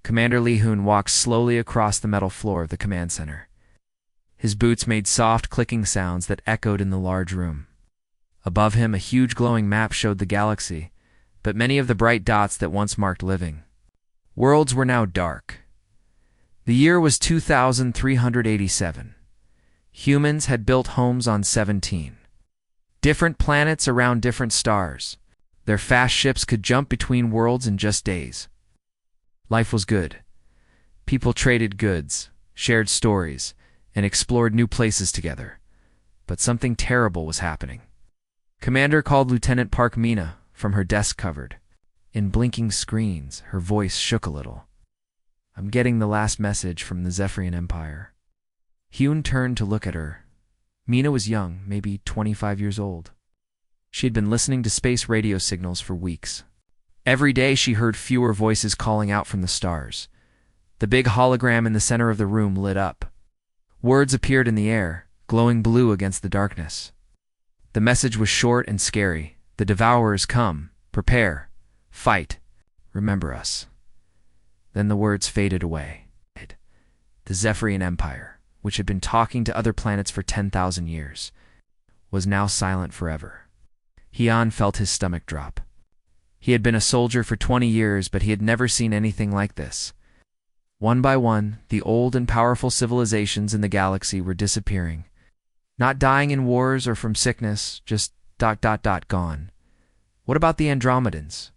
Commander Li Hun walked slowly across the metal floor of the command center. His boots made soft, clicking sounds that echoed in the large room. Above him, a huge glowing map showed the galaxy, but many of the bright dots that once marked living worlds were now dark. The year was 2387. Humans had built homes on 17 different planets around different stars. Their fast ships could jump between worlds in just days. Life was good. People traded goods, shared stories, and explored new places together. But something terrible was happening. Commander called Lieutenant Park Mina from her desk covered. In blinking screens, her voice shook a little. "I'm getting the last message from the Zephyrian Empire." Hyun turned to look at her. Mina was young, maybe 25 years old. She had been listening to space radio signals for weeks. Every day she heard fewer voices calling out from the stars. The big hologram in the center of the room lit up. Words appeared in the air, glowing blue against the darkness. The message was short and scary. "The Devourers come. Prepare. Fight. Remember us." Then the words faded away. The Zephyrian Empire, which had been talking to other planets for 10,000 years, was now silent forever. Hyun felt his stomach drop. He had been a soldier for 20 years, but he had never seen anything like this. One by one, the old and powerful civilizations in the galaxy were disappearing. Not dying in wars or from sickness, just ... gone. What about the Andromedans?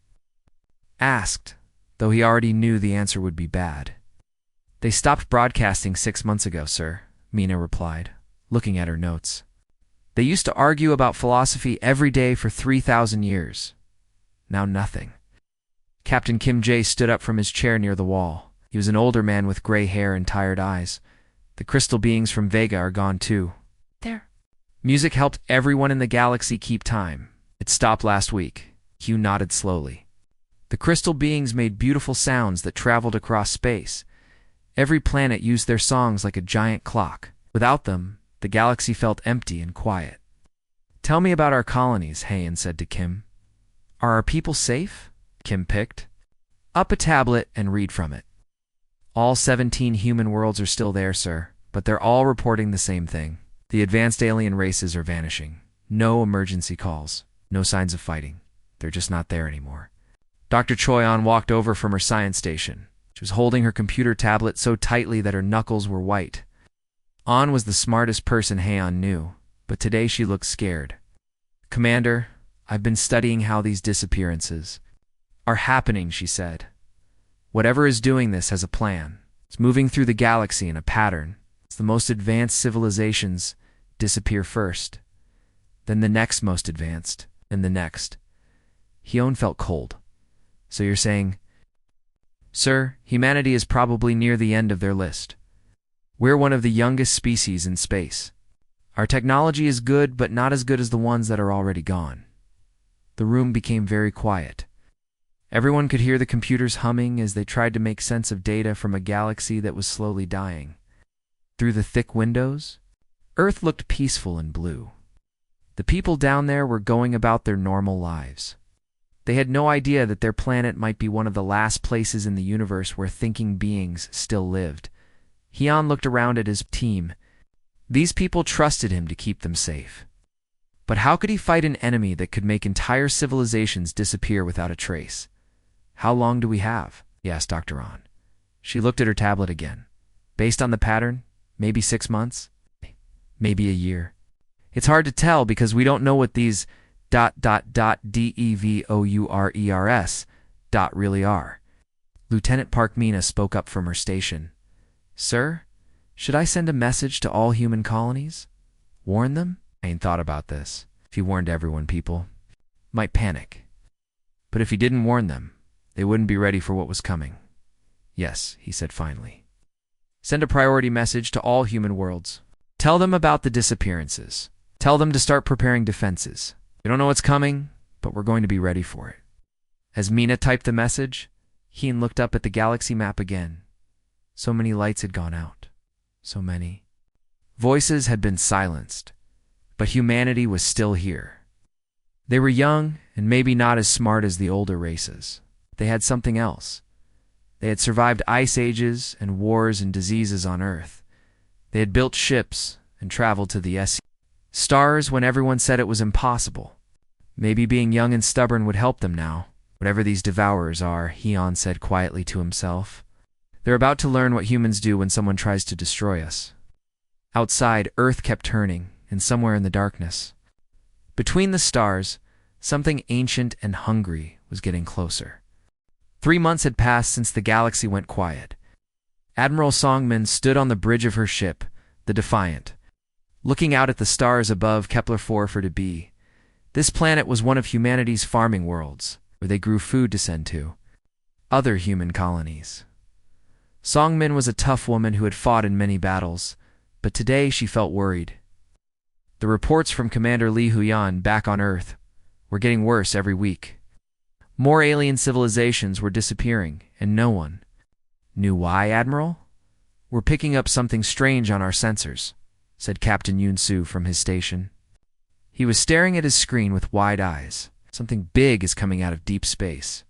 Asked, though he already knew the answer would be bad. "They stopped broadcasting 6 months ago, sir," Mina replied, looking at her notes. "They used to argue about philosophy every day for 3,000 years. Now nothing." Captain Kim Jae stood up from his chair near the wall. He was an older man with gray hair and tired eyes. "The crystal beings from Vega are gone too." "There." Music helped everyone in the galaxy keep time. "It stopped last week." Hugh nodded slowly. "The crystal beings made beautiful sounds that traveled across space. Every planet used their songs like a giant clock. Without them, the galaxy felt empty and quiet." "Tell me about our colonies," Hayan said to Kim. "Are our people safe?" Kim picked up a tablet and read from it. "All 17 human worlds are still there, sir, but they're all reporting the same thing. The advanced alien races are vanishing. No emergency calls, no signs of fighting. They're just not there anymore." Dr. Choyon walked over from her science station. She was holding her computer tablet so tightly that her knuckles were white. An was the smartest person Hayan knew, but today she looked scared. "Commander, I've been studying how these disappearances are happening," she said. "Whatever is doing this has a plan. It's moving through the galaxy in a pattern. It's the most advanced civilizations disappear first, then the next most advanced, and the next." Hyun felt cold. "So you're saying..." "Sir, humanity is probably near the end of their list. We're one of the youngest species in space. Our technology is good, but not as good as the ones that are already gone." The room became very quiet. Everyone could hear the computers humming as they tried to make sense of data from a galaxy that was slowly dying. Through the thick windows, Earth looked peaceful and blue. The people down there were going about their normal lives. They had no idea that their planet might be one of the last places in the universe where thinking beings still lived. Hyun looked around at his team. These people trusted him to keep them safe. But how could he fight an enemy that could make entire civilizations disappear without a trace? "How long do we have?" he asked Dr. An. She looked at her tablet again. "Based on the pattern, maybe 6 months, maybe a year. It's hard to tell because we don't know what these ... DEVOURERS ... really are." Lieutenant Park Mina spoke up from her station. "Sir, should I send a message to all human colonies? Warn them?" I ain't thought about this. If he warned everyone, people might panic. But if he didn't warn them, they wouldn't be ready for what was coming. "Yes," he said finally. "Send a priority message to all human worlds. Tell them about the disappearances. Tell them to start preparing defenses. We don't know what's coming, but we're going to be ready for it." As Mina typed the message, Heen looked up at the galaxy map again. So many lights had gone out. So many. Voices had been silenced, but humanity was still here. They were young and maybe not as smart as the older races. They had something else. They had survived ice ages and wars and diseases on Earth. They had built ships and traveled to the stars when everyone said it was impossible. Maybe being young and stubborn would help them now. Whatever these devourers are, Heon said quietly to himself. They're about to learn what humans do when someone tries to destroy us. Outside, Earth kept turning, and somewhere in the darkness, between the stars, something ancient and hungry was getting closer. 3 months had passed since the galaxy went quiet. Admiral Songmin stood on the bridge of her ship, the Defiant, looking out at the stars above Kepler-4 for to be. This planet was one of humanity's farming worlds, where they grew food to send to other human colonies. Songmin was a tough woman who had fought in many battles, but today she felt worried. The reports from Commander Li Huyan back on Earth were getting worse every week. More alien civilizations were disappearing, and no one knew why, Admiral? We're picking up something strange on our sensors, said Captain Yun-Su from his station. He was staring at his screen with wide eyes. Something big is coming out of deep space.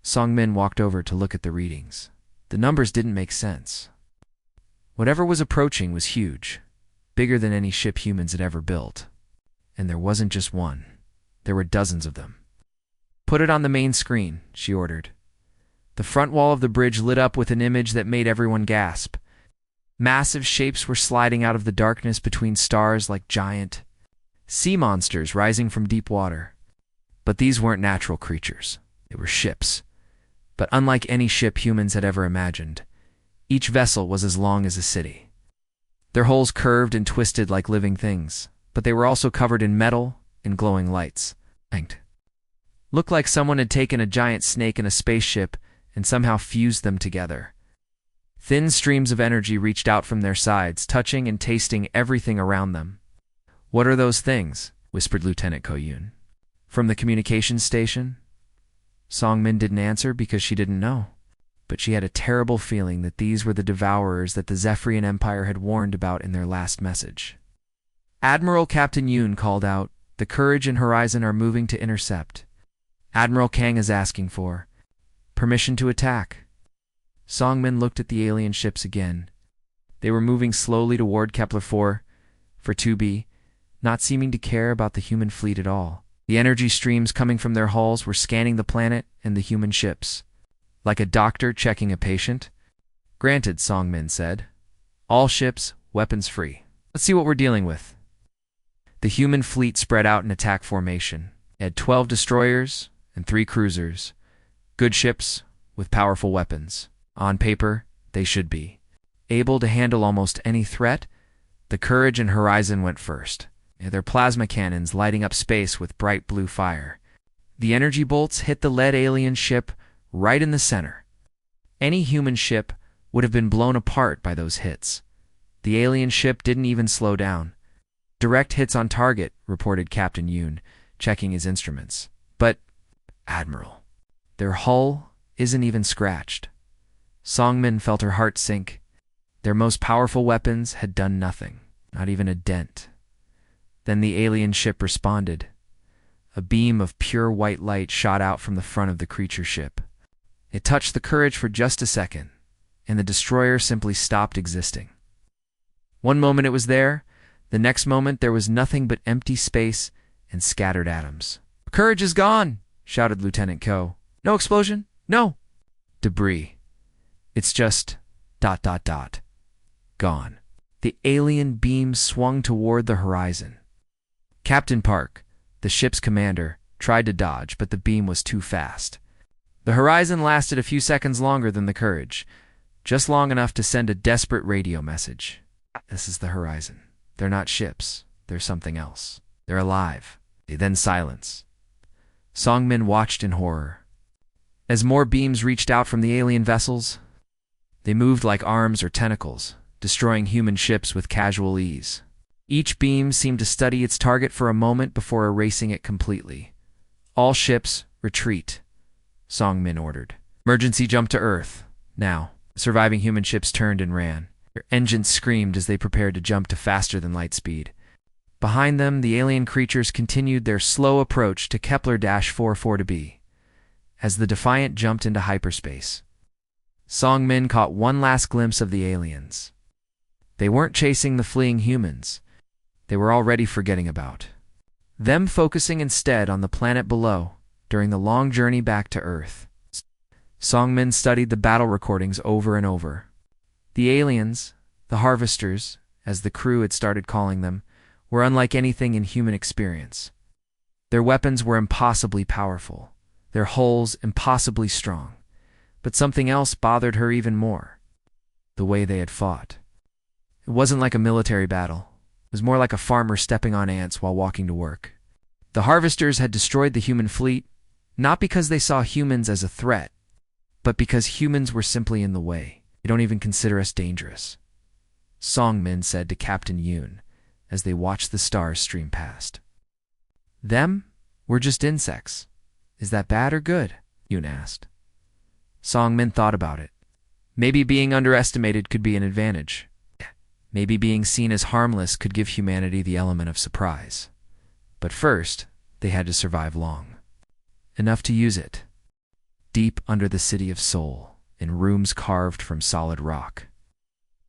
Songmin walked over to look at the readings. The numbers didn't make sense. Whatever was approaching was huge, bigger than any ship humans had ever built. And there wasn't just one. There were dozens of them. Put it on the main screen, she ordered. The front wall of the bridge lit up with an image that made everyone gasp. Massive shapes were sliding out of the darkness between stars like giant sea monsters rising from deep water. But these weren't natural creatures. They were ships. But unlike any ship humans had ever imagined, each vessel was as long as a city. Their hulls curved and twisted like living things, but they were also covered in metal and glowing lights. Looked like someone had taken a giant snake and a spaceship and somehow fused them together. Thin streams of energy reached out from their sides, touching and tasting everything around them. "What are those things?" whispered Lieutenant Ko-Yoon. "From the communications station?" Songmin didn't answer because she didn't know. But she had a terrible feeling that these were the devourers that the Zephyrian Empire had warned about in their last message. Admiral Captain Yoon called out, "The Courage and Horizon are moving to intercept. Admiral Kang is asking for permission to attack." Songmin looked at the alien ships again. They were moving slowly toward Kepler-4 for 2B, not seeming to care about the human fleet at all. The energy streams coming from their hulls were scanning the planet and the human ships. Like a doctor checking a patient. "Granted," Songmin said. "All ships, weapons free. Let's see what we're dealing with." The human fleet spread out in attack formation. It had 12 destroyers and 3 cruisers. Good ships with powerful weapons. On paper, they should be able to handle almost any threat. The Courage and Horizon went first, their plasma cannons lighting up space with bright blue fire. The energy bolts hit the lead alien ship right in the center. Any human ship would have been blown apart by those hits. The alien ship didn't even slow down. "Direct hits on target," reported Captain Yoon, checking his instruments. "But, Admiral, their hull isn't even scratched." Songmin felt her heart sink. Their most powerful weapons had done nothing, not even a dent. Then the alien ship responded. A beam of pure white light shot out from the front of the creature ship. It touched the Courage for just a second, and the destroyer simply stopped existing. One moment it was there, the next moment there was nothing but empty space and scattered atoms. "Courage is gone!" shouted Lieutenant Ko. "No explosion? No! Debris. It's just ... gone." The alien beam swung toward the horizon. Captain Park, the ship's commander, tried to dodge, but the beam was too fast. The Horizon lasted a few seconds longer than the Courage, just long enough to send a desperate radio message. "This is the Horizon. They're not ships. They're something else. They're alive." Then silence. Songmin watched in horror. As more beams reached out from the alien vessels, they moved like arms or tentacles, destroying human ships with casual ease. Each beam seemed to study its target for a moment before erasing it completely. "All ships, retreat," Songmin ordered. "Emergency jump to Earth. Now." Surviving human ships turned and ran. Their engines screamed as they prepared to jump to faster than light speed. Behind them, the alien creatures continued their slow approach to Kepler-44b as the Defiant jumped into hyperspace. Song Min caught one last glimpse of the aliens. They weren't chasing the fleeing humans. They were already forgetting about them, focusing instead on the planet below during the long journey back to Earth. Song Min studied the battle recordings over and over. The aliens, the harvesters, as the crew had started calling them, were unlike anything in human experience. Their weapons were impossibly powerful, their hulls impossibly strong. But something else bothered her even more: the way they had fought. It wasn't like a military battle. It was more like a farmer stepping on ants while walking to work. The harvesters had destroyed the human fleet, not because they saw humans as a threat, but because humans were simply in the way. They don't even consider us dangerous, Song Min said to Captain Yoon as they watched the stars stream past. Them? We're just insects. Is that bad or good? Yoon asked. Song Min thought about it. Maybe being underestimated could be an advantage. Maybe being seen as harmless could give humanity the element of surprise. But first, they had to survive long enough to use it. Deep under the city of Seoul, in rooms carved from solid rock,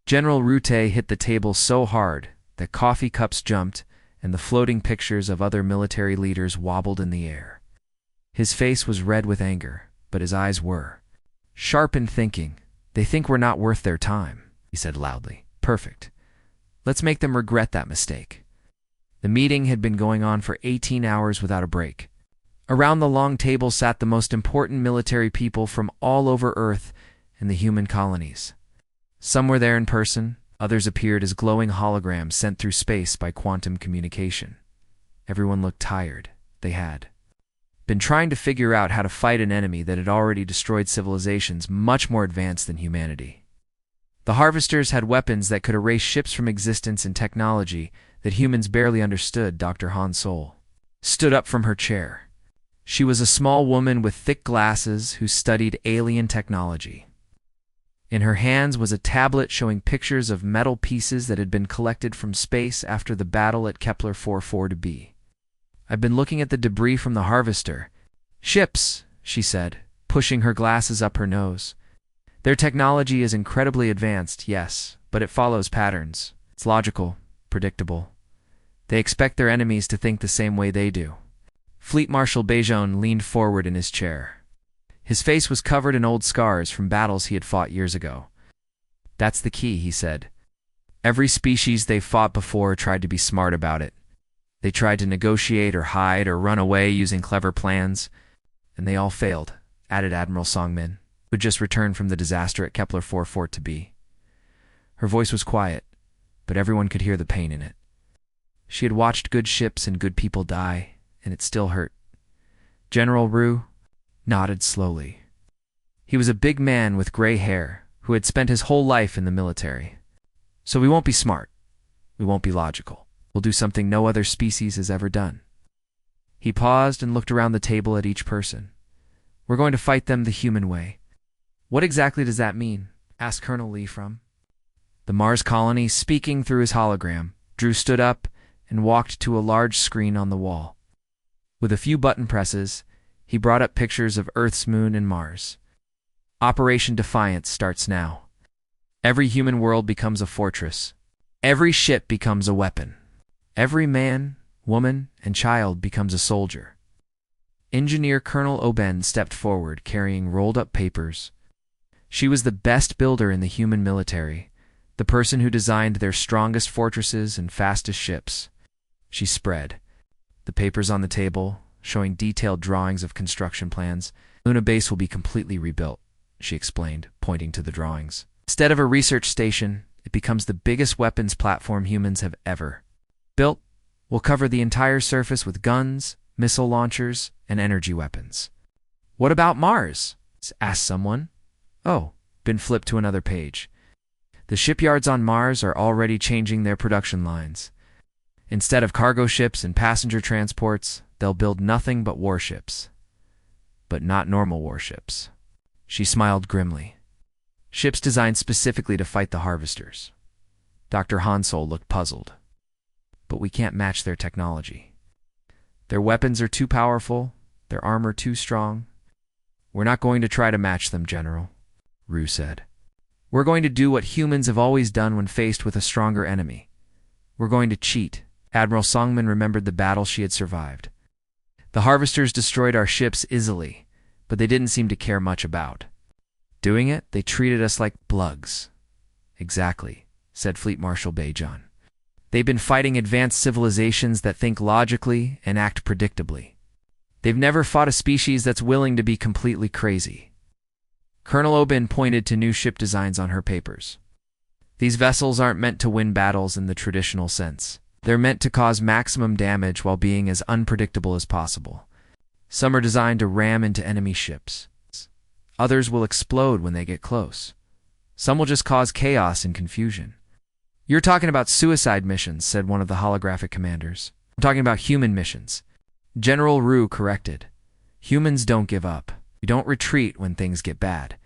General Rute hit the table so hard that coffee cups jumped and the floating pictures of other military leaders wobbled in the air. His face was red with anger, but his eyes were sharp in thinking. They think we're not worth their time, he said loudly. Perfect. Let's make them regret that mistake. The meeting had been going on for 18 hours without a break. Around the long table sat the most important military people from all over Earth and the human colonies. Some were there in person, others appeared as glowing holograms sent through space by quantum communication. Everyone looked tired. They had been trying to figure out how to fight an enemy that had already destroyed civilizations much more advanced than humanity. The harvesters had weapons that could erase ships from existence and technology that humans barely understood. Dr. Han Sol stood up from her chair. She was a small woman with thick glasses who studied alien technology. In her hands was a tablet showing pictures of metal pieces that had been collected from space after the battle at Kepler 44b. I've been looking at the debris from the harvester. Ships, she said, pushing her glasses up her nose. Their technology is incredibly advanced, yes, but it follows patterns. It's logical, predictable. They expect their enemies to think the same way they do. Fleet Marshal Bejon leaned forward in his chair. His face was covered in old scars from battles he had fought years ago. That's the key, he said. Every species they fought before tried to be smart about it. They tried to negotiate or hide or run away using clever plans, and they all failed, added Admiral Song Min, who had just returned from the disaster at Kepler 44b. Her voice was quiet, but everyone could hear the pain in it. She had watched good ships and good people die, and it still hurt. General Ru nodded slowly. He was a big man with gray hair who had spent his whole life in the military. So we won't be smart. We won't be logical. We'll do something no other species has ever done. He paused and looked around the table at each person. We're going to fight them the human way. What exactly does that mean? Asked Colonel Lee from the Mars colony, speaking through his hologram. Drew stood up and walked to a large screen on the wall. With a few button presses, he brought up pictures of Earth's moon and Mars. Operation Defiance starts now. Every human world becomes a fortress. Every ship becomes a weapon. Every man, woman, and child becomes a soldier. Engineer Colonel Oben stepped forward, carrying rolled-up papers. She was the best builder in the human military, the person who designed their strongest fortresses and fastest ships. She spread the papers on the table, showing detailed drawings of construction plans. Luna Base will be completely rebuilt, she explained, pointing to the drawings. Instead of a research station, it becomes the biggest weapons platform humans have ever built. We'll cover the entire surface with guns, missile launchers, and energy weapons. What about Mars? Asked someone. Oh, Ben flipped to another page. The shipyards on Mars are already changing their production lines. Instead of cargo ships and passenger transports, they'll build nothing but warships. But not normal warships. She smiled grimly. Ships designed specifically to fight the harvesters. Dr. Hansol looked puzzled. But we can't match their technology. Their weapons are too powerful, their armor too strong. We're not going to try to match them, General. Rue said. We're going to do what humans have always done when faced with a stronger enemy. We're going to cheat. Admiral Songman remembered the battle she had survived. The harvesters destroyed our ships easily, but they didn't seem to care much about doing it. They treated us like plugs. Exactly, said Fleet Marshal Bejon. They've been fighting advanced civilizations that think logically and act predictably. They've never fought a species that's willing to be completely crazy. Colonel Obin pointed to new ship designs on her papers. These vessels aren't meant to win battles in the traditional sense. They're meant to cause maximum damage while being as unpredictable as possible. Some are designed to ram into enemy ships. Others will explode when they get close. Some will just cause chaos and confusion. You're talking about suicide missions, said one of the holographic commanders. I'm talking about human missions. General Rue corrected. Humans don't give up. We don't retreat when things get bad.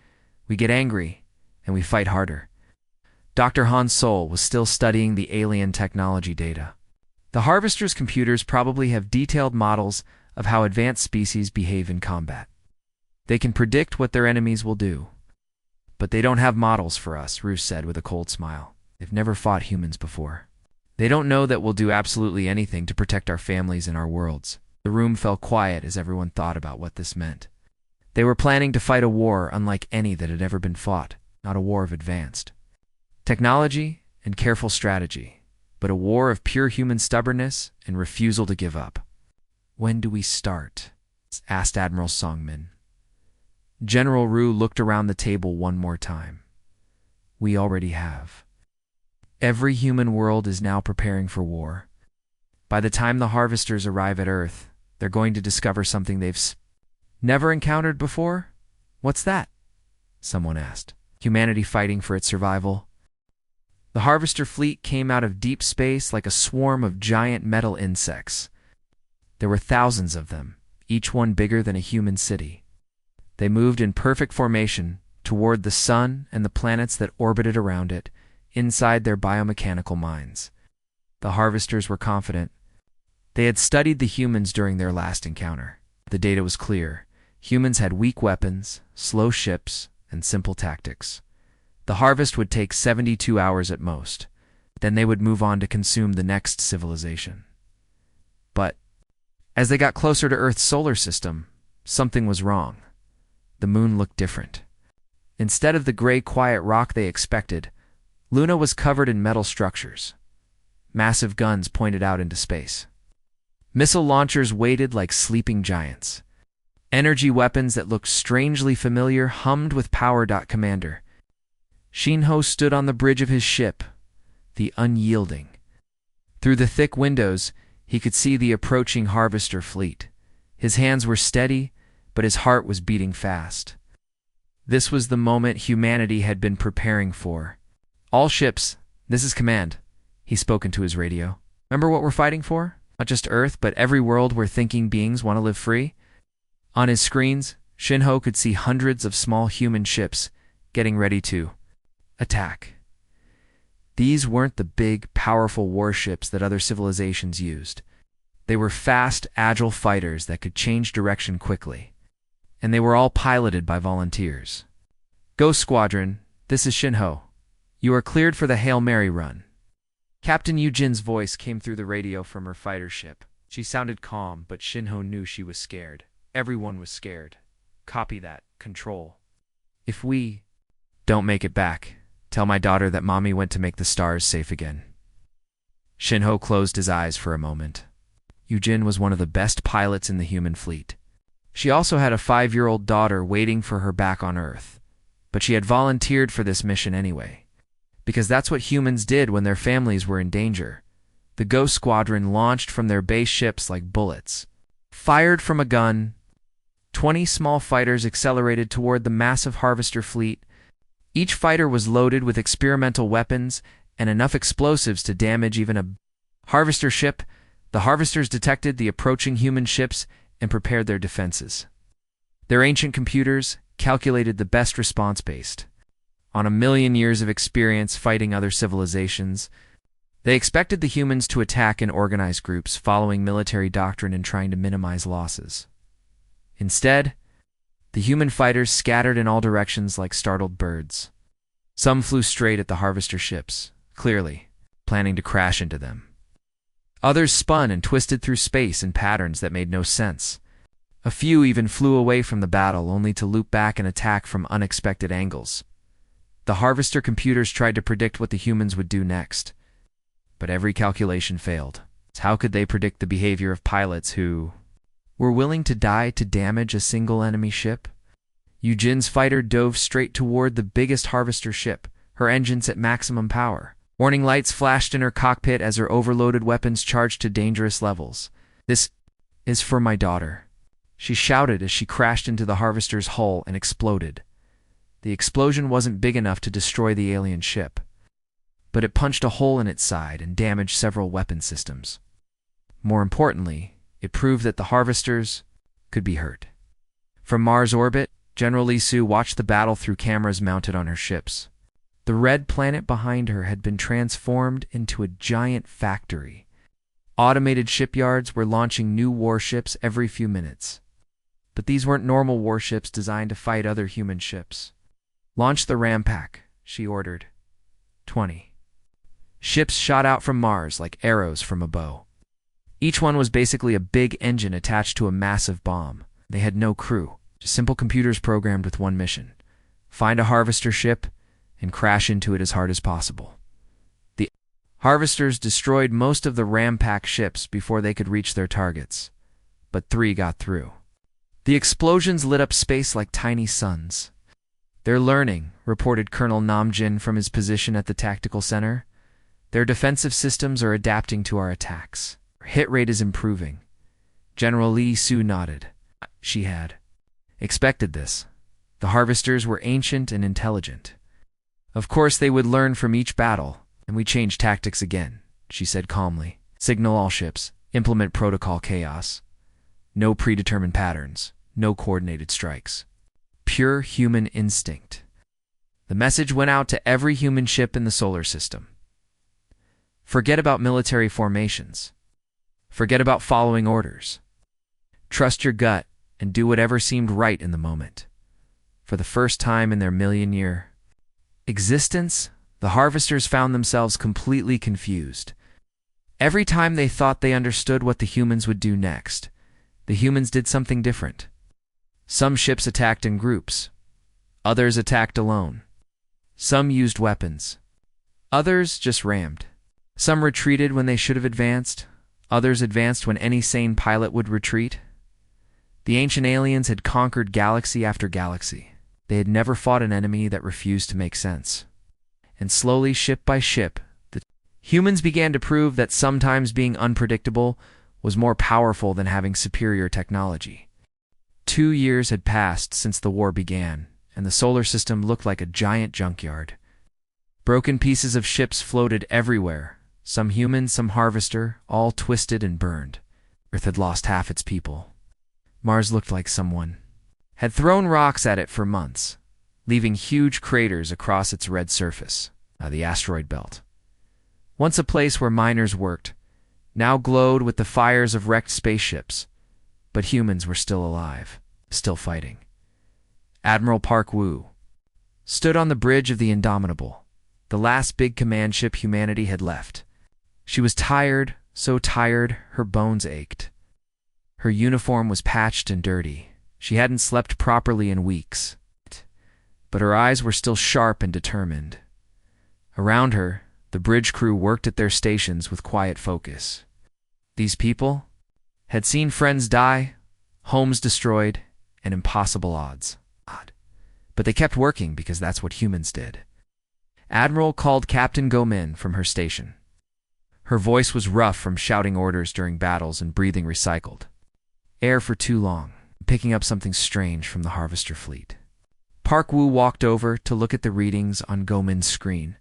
We get angry, and we fight harder. Dr. Han Sol was still studying the alien technology data. The Harvester's computers probably have detailed models of how advanced species behave in combat. They can predict what their enemies will do. But they don't have models for us, Rue said with a cold smile. They've never fought humans before. They don't know that we'll do absolutely anything to protect our families and our worlds. The room fell quiet as everyone thought about what this meant. They were planning to fight a war unlike any that had ever been fought, not a war of advanced technology and careful strategy, but a war of pure human stubbornness and refusal to give up. When do we start? Asked Admiral Songmin. General Rue looked around the table one more time. We already have. Every human world is now preparing for war. By the time the harvesters arrive at Earth, they're going to discover something they've never encountered before? What's that? Someone asked. Humanity fighting for its survival. The harvester fleet came out of deep space like a swarm of giant metal insects. There were thousands of them, each one bigger than a human city. They moved in perfect formation toward the sun and the planets that orbited around it, inside their biomechanical minds. The harvesters were confident. They had studied the humans during their last encounter. The data was clear. Humans had weak weapons, slow ships, and simple tactics. The harvest would take 72 hours at most. Then they would move on to consume the next civilization. But as they got closer to Earth's solar system, something was wrong. The moon looked different. Instead of the gray, quiet rock they expected, Luna was covered in metal structures. Massive guns pointed out into space. Missile launchers waited like sleeping giants. Energy weapons that looked strangely familiar hummed with power. Commander Shinho stood on the bridge of his ship, the Unyielding. Through the thick windows, he could see the approaching harvester fleet. His hands were steady, but his heart was beating fast. This was the moment humanity had been preparing for. All ships, this is command, he spoke into his radio. Remember what we're fighting for? Not just Earth, but every world where thinking beings want to live free? On his screens, Shinho could see hundreds of small human ships getting ready to attack. These weren't the big, powerful warships that other civilizations used. They were fast, agile fighters that could change direction quickly. And they were all piloted by volunteers. Ghost Squadron, this is Shinho. You are cleared for the Hail Mary run. Captain Yujin's voice came through the radio from her fighter ship. She sounded calm, but Shinho knew she was scared. Everyone was scared. Copy that. Control. If we don't make it back, tell my daughter that Mommy went to make the stars safe again. Shinho closed his eyes for a moment. Yujin was one of the best pilots in the human fleet. She also had a 5-year-old daughter waiting for her back on Earth. But she had volunteered for this mission anyway. Because that's what humans did when their families were in danger. The Ghost Squadron launched from their base ships like bullets. Fired from a gun, 20 small fighters accelerated toward the massive harvester fleet. Each fighter was loaded with experimental weapons and enough explosives to damage even a harvester ship. The harvesters detected the approaching human ships and prepared their defenses. Their ancient computers calculated the best response based on 1,000,000 years of experience fighting other civilizations. They expected the humans to attack in organized groups, following military doctrine and trying to minimize losses. Instead, The human fighters scattered in all directions like startled birds. Some flew straight at the harvester ships, clearly planning to crash into them. Others spun and twisted through space in patterns that made no sense. A few even flew away from the battle only to loop back and attack from unexpected angles. The harvester computers tried to predict what the humans would do next, but every calculation failed. How could they predict the behavior of pilots who were willing to die to damage a single enemy ship? Eugene's fighter dove straight toward the biggest harvester ship, her engines at maximum power. Warning lights flashed in her cockpit as her overloaded weapons charged to dangerous levels. "This is for my daughter," she shouted as she crashed into the harvester's hull and exploded. The explosion wasn't big enough to destroy the alien ship, but it punched a hole in its side and damaged several weapon systems. More importantly, it proved that the harvesters could be hurt. From Mars orbit, General Lee Su watched the battle through cameras mounted on her ships. The red planet behind her had been transformed into a giant factory. Automated shipyards were launching new warships every few minutes. But these weren't normal warships designed to fight other human ships. "Launch the Rampack," she ordered. 20. Ships shot out from Mars like arrows from a bow. Each one was basically a big engine attached to a massive bomb. They had no crew, just simple computers programmed with one mission: find a harvester ship and crash into it as hard as possible. The harvesters destroyed most of the Rampack ships before they could reach their targets, but 3 got through. The explosions lit up space like tiny suns. "They're learning," reported Colonel Namjin from his position at the tactical center. "Their defensive systems are adapting to our attacks. Our hit rate is improving." General Lee Su nodded. She had expected this. The harvesters were ancient and intelligent. "Of course they would learn from each battle, and we change tactics again," she said calmly. "Signal all ships. Implement protocol chaos. No predetermined patterns. No coordinated strikes. Pure human instinct." The message went out to every human ship in the solar system. Forget about military formations. Forget about following orders. Trust your gut and do whatever seemed right in the moment. For the first time in their million-year existence, the harvesters found themselves completely confused. Every time they thought they understood what the humans would do next, the humans did something different. Some ships attacked in groups. Others attacked alone. Some used weapons. Others just rammed. Some retreated when they should have advanced. Others advanced when any sane pilot would retreat. The ancient aliens had conquered galaxy after galaxy. They had never fought an enemy that refused to make sense. And slowly, ship by ship, the humans began to prove that sometimes being unpredictable was more powerful than having superior technology. 2 years had passed since the war began, and the solar system looked like a giant junkyard. Broken pieces of ships floated everywhere, some human, some harvester, all twisted and burned. Earth had lost half its people. Mars looked like someone had thrown rocks at it for months, leaving huge craters across its red surface. The asteroid belt, once a place where miners worked, now glowed with the fires of wrecked spaceships, but humans were still alive, still fighting. Admiral Park Woo stood on the bridge of the Indomitable, the last big command ship humanity had left. She was tired, so tired her bones ached. Her uniform was patched and dirty. She hadn't slept properly in weeks, but her eyes were still sharp and determined. Around her, the bridge crew worked at their stations with quiet focus. These people had seen friends die, homes destroyed, and impossible odds. But they kept working because that's what humans did. Admiral called Captain Gomin from her station. Her voice was rough from shouting orders during battles and breathing recycled air for too long, picking up something strange from the harvester fleet. Park Woo walked over to look at the readings on Gomin's screen.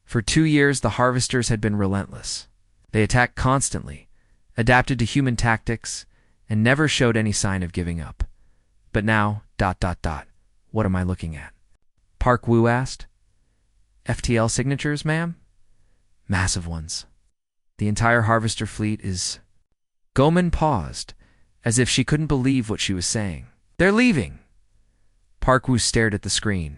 For 2 years, the harvesters had been relentless. They attacked constantly, adapted to human tactics, and never showed any sign of giving up. But now, ... What am I looking at? Park Woo asked. FTL signatures, ma'am? Massive ones. The entire harvester fleet is... Gomin paused, as if she couldn't believe what she was saying. They're leaving. Park Woo stared at the screen.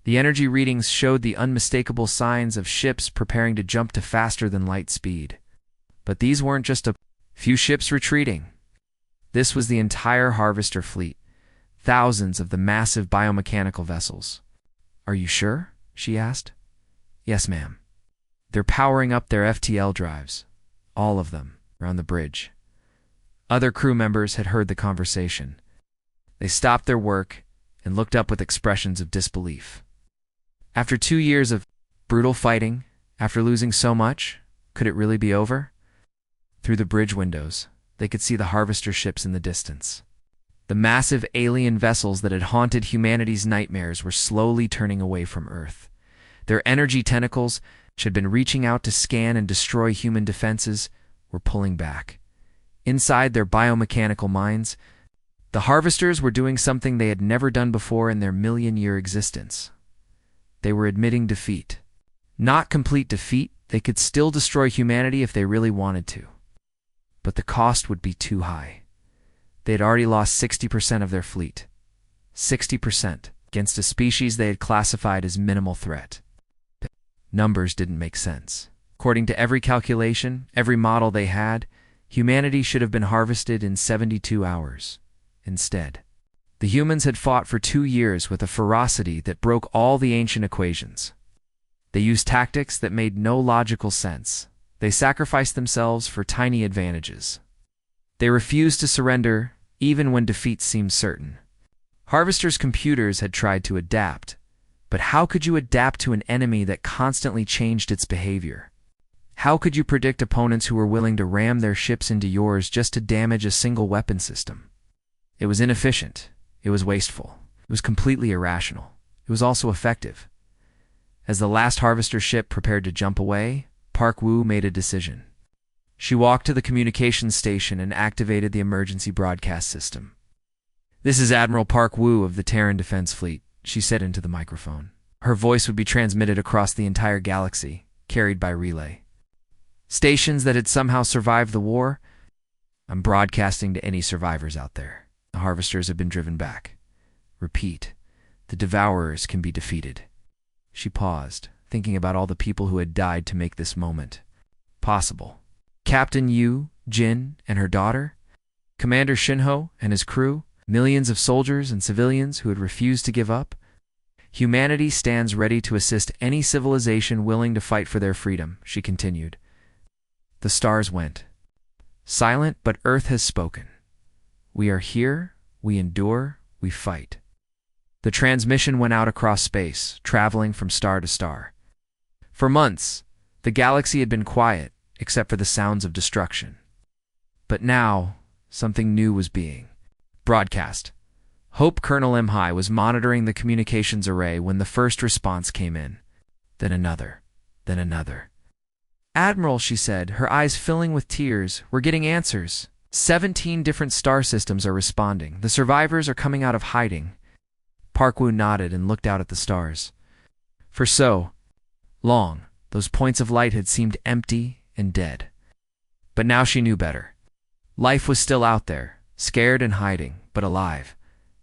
The energy readings showed the unmistakable signs of ships preparing to jump to faster than light speed. But these weren't just a few ships retreating. This was the entire Harvester fleet, thousands of the massive biomechanical vessels. "Are you sure?" she asked. "Yes, ma'am. They're powering up their FTL drives. All of them, around the bridge." Other crew members had heard the conversation. They stopped their work and looked up with expressions of disbelief. After 2 years of brutal fighting, after losing so much, could it really be over? Through the bridge windows, they could see the Harvester ships in the distance. The massive alien vessels that had haunted humanity's nightmares were slowly turning away from Earth. Their energy tentacles, which had been reaching out to scan and destroy human defenses, were pulling back. Inside their biomechanical minds, the Harvesters were doing something they had never done before in their million-year existence. They were admitting defeat. Not complete defeat, they could still destroy humanity if they really wanted to. But the cost would be too high. They had already lost 60% of their fleet. 60% against a species they had classified as minimal threat. Numbers didn't make sense. According to every calculation, every model they had, humanity should have been harvested in 72 hours. Instead, the humans had fought for 2 years with a ferocity that broke all the ancient equations. They used tactics that made no logical sense. They sacrificed themselves for tiny advantages. They refused to surrender, even when defeat seemed certain. Harvester's computers had tried to adapt, but how could you adapt to an enemy that constantly changed its behavior? How could you predict opponents who were willing to ram their ships into yours just to damage a single weapon system? It was inefficient. It was wasteful. It was completely irrational. It was also effective. As the last Harvester ship prepared to jump away, Park Woo made a decision. She walked to the communications station and activated the emergency broadcast system. "This is Admiral Park Woo of the Terran Defense Fleet," she said into the microphone. Her voice would be transmitted across the entire galaxy, carried by relay. "Stations that had somehow survived the war, I'm broadcasting to any survivors out there. The Harvesters have been driven back. Repeat, the Devourers can be defeated." She paused, thinking about all the people who had died to make this moment possible. Captain Yu, Jin, and her daughter, Commander Shinho and his crew, millions of soldiers and civilians who had refused to give up. "Humanity stands ready to assist any civilization willing to fight for their freedom," she continued. The stars went. "Silent, but Earth has spoken. We are here, we endure, we fight." The transmission went out across space, traveling from star to star. For months, the galaxy had been quiet, except for the sounds of destruction. But now, something new was being broadcast. Hope Colonel M. was monitoring the communications array when the first response came in. Then another, then another. "Admiral," she said, her eyes filling with tears, "we're getting answers. 17 different star systems are responding. The survivors are coming out of hiding." Park Woo nodded and looked out at the stars. For so long, those points of light had seemed empty and dead. But now she knew better. Life was still out there, scared and hiding, but alive.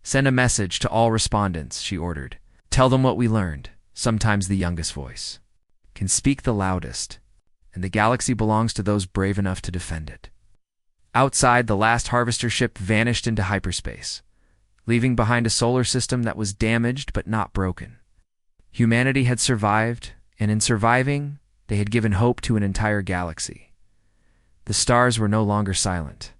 "Send a message to all respondents," she ordered. "Tell them what we learned." Sometimes the youngest voice can speak the loudest, and the galaxy belongs to those brave enough to defend it. Outside, the last Harvester ship vanished into hyperspace, leaving behind a solar system that was damaged but not broken. Humanity had survived, and in surviving, they had given hope to an entire galaxy. The stars were no longer silent.